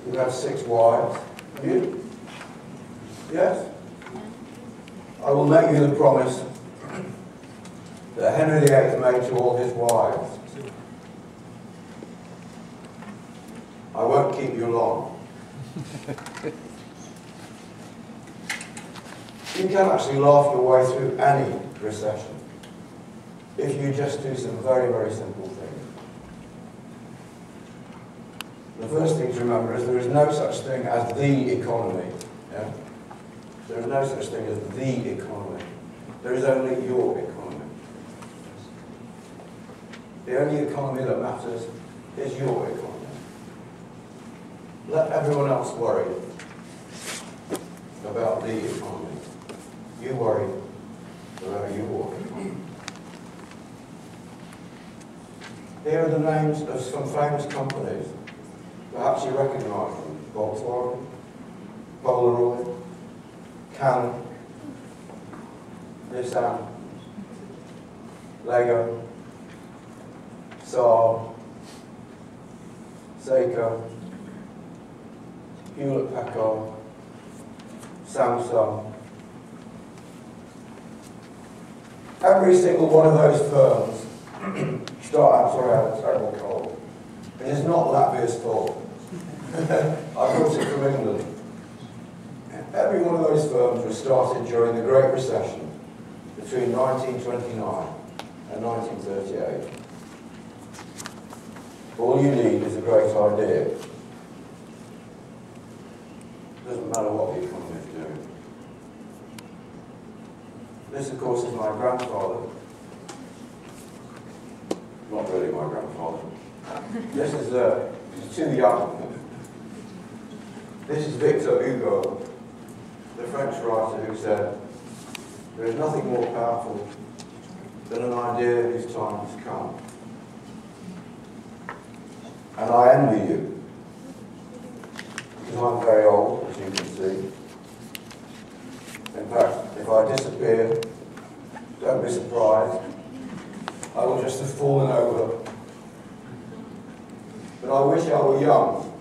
who had 6 wives. You? Yes? I will make you the promise that Henry VIII made to all his wives. I won't keep you long. You can actually laugh your way through any recession if you just do some very, very simple things. The first thing to remember is there is no such thing as the economy. Yeah? There is no such thing as the economy. There is only your economy. The only economy that matters is your economy. Let everyone else worry about the economy. You worry about your economy. Here are the names of some famous companies. Perhaps you recognise them. Volkswagen, Polaroid, Canon, Nissan, Lego, Saab, Seiko, Hewlett-Packard, Samsung. Every single one of those firms I'm sorry, I had a terrible cold. It is not Latvia's fault. I brought it from England. Every one of those firms was started during the Great Recession between 1929 and 1938. All you need is a great idea. Doesn't matter what the economy is doing. This, of course, is my grandfather. Not really my grandfather. This is he's too young. This is Victor Hugo, the French writer who said, "There is nothing more powerful than an idea whose time has come." And I envy you, because I'm very old, as you can see. In fact, if I disappear, don't be surprised. I will just have fallen over. But I wish I were young,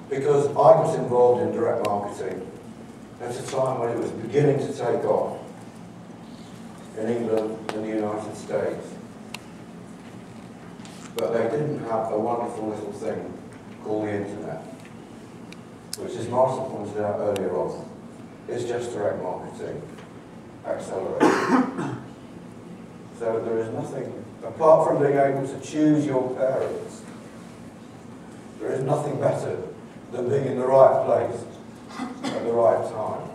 because I got involved in direct marketing at a time when it was beginning to take off in England and the United States. But they didn't have a wonderful little thing called the internet, which, as Martin pointed out earlier on, is just direct marketing accelerated. So there is nothing, apart from being able to choose your parents, there is nothing better than being in the right place at the right time.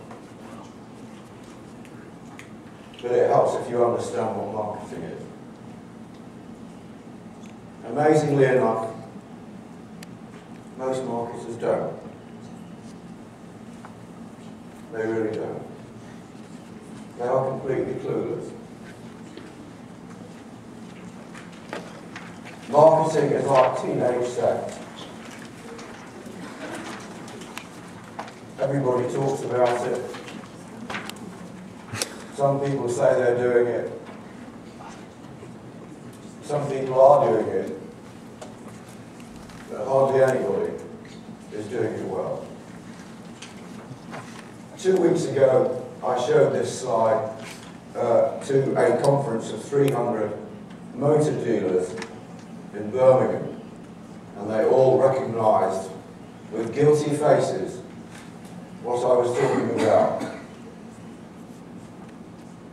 But it helps if you understand what marketing is. Amazingly enough, most marketers don't. They really don't. They are completely clueless. Marketing is like teenage sex. Everybody talks about it. Some people say they're doing it. Some people are doing it. But hardly anybody is doing it well. 2 weeks ago, I showed this slide to a conference of 300 motor dealers in Birmingham, and they all recognised with guilty faces what I was talking about.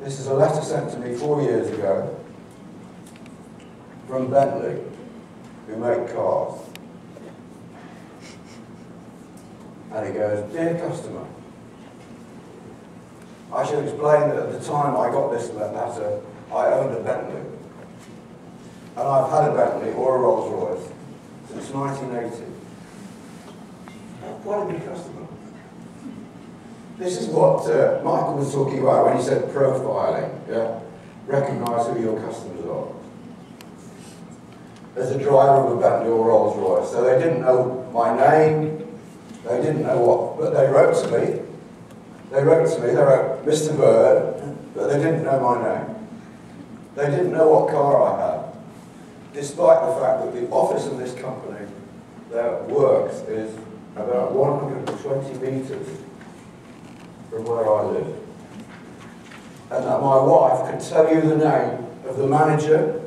This is a letter sent to me 4 years ago from Bentley, who make cars. And it goes, "Dear customer, I should explain that at the time I got this letter, I owned a Bentley. And I've had a Bentley or a Rolls Royce since 1980. What a good customer." This is what Michael was talking about when he said profiling. Yeah? Recognise who your customers are. As a driver of a Bentley or Rolls Royce. So they didn't know my name, they didn't know what, but they wrote to me. They wrote Mr. Bird, but they didn't know my name. They didn't know what car I had, despite the fact that the office of this company their works is about 120 metres from where I live. And that my wife could tell you the name of the manager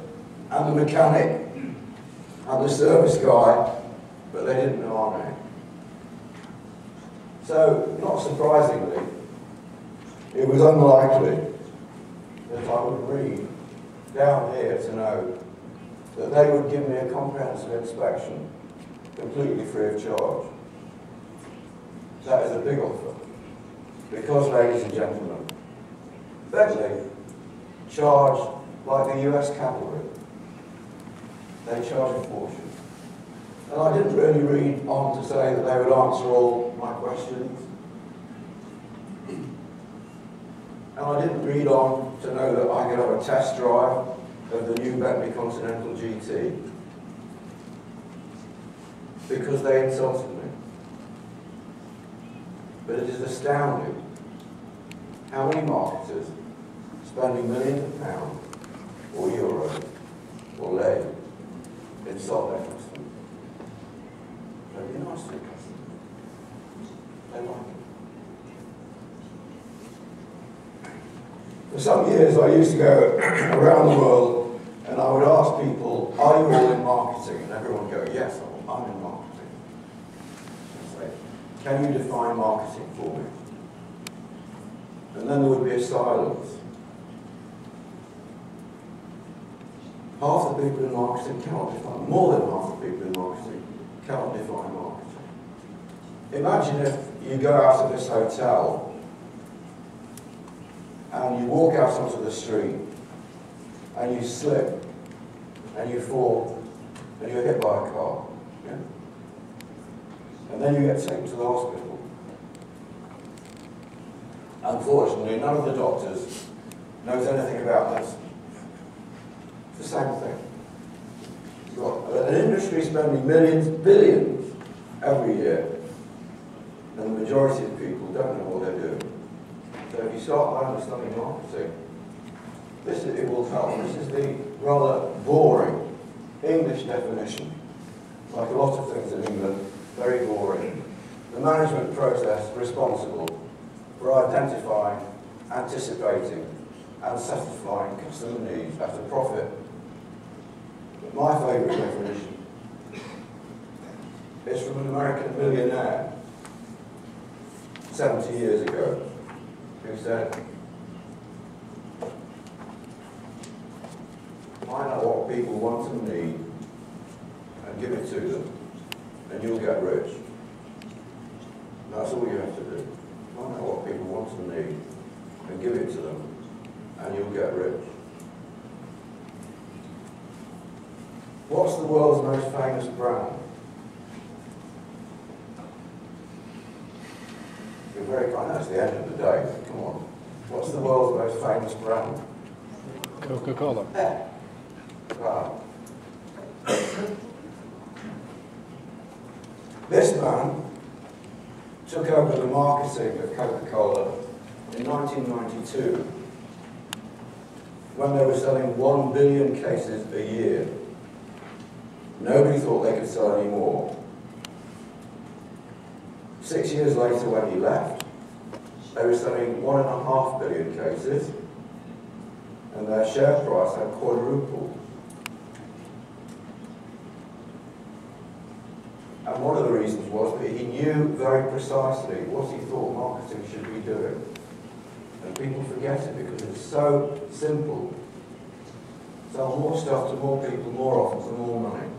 and the mechanic and the service guy, but they didn't know our name. So, not surprisingly, it was unlikely that I would read down here to know that they would give me a comprehensive inspection completely free of charge. That is a big offer. Because, ladies and gentlemen, Bentley charge like the US cavalry. They charge a fortune. And I didn't really read on to say that they would answer all my questions. And I didn't read on to know that I could have a test drive of the new Bentley Continental GT. Because they insulted me. But it is astounding how many marketers spending millions of pounds or euros or lei insult their customers. They'd be nice to their customers. They like it. For some years I used to go around the world and I would ask people, are you all in marketing? And everyone would go, yes, I'm in marketing. I'd say, can you define marketing for me? And then there would be a silence. Half the people in marketing cannot define, more than half the people in marketing cannot define marketing. Imagine if you go out of this hotel and you walk out onto the street and you slip and you fall and you're hit by a car. Yeah? And then you get taken to the hospital. Unfortunately, none of the doctors knows anything about this. It's the same thing. You've got an industry spending millions, billions every year, and the majority of people don't know what they're doing. So if you start by understanding marketing, it will help. This is the rather boring English definition. Like a lot of things in England, very boring. The management process responsible for identifying, anticipating, and satisfying customer needs at a profit. But my favourite definition is from an American millionaire 70 years ago, who said, find out what people want and need and give it to them, and you'll get rich. That's all you have to do. Find out what people want and need and give it to them, and you'll get rich. What's the world's most famous brand? You're very kind. That's the end of the day. Come on. What's the world's most famous brand? Coca-Cola. Yeah. Wow. This man took over the marketing of Coca-Cola in 1992 when they were selling 1 billion cases a year. Nobody thought they could sell any more. 6 years later, when he left, they were selling 1.5 billion cases, and their share price had quadrupled. And one of the reasons was that he knew very precisely what he thought marketing should be doing. And people forget it because it's so simple. Sell more stuff to more people more often for more money.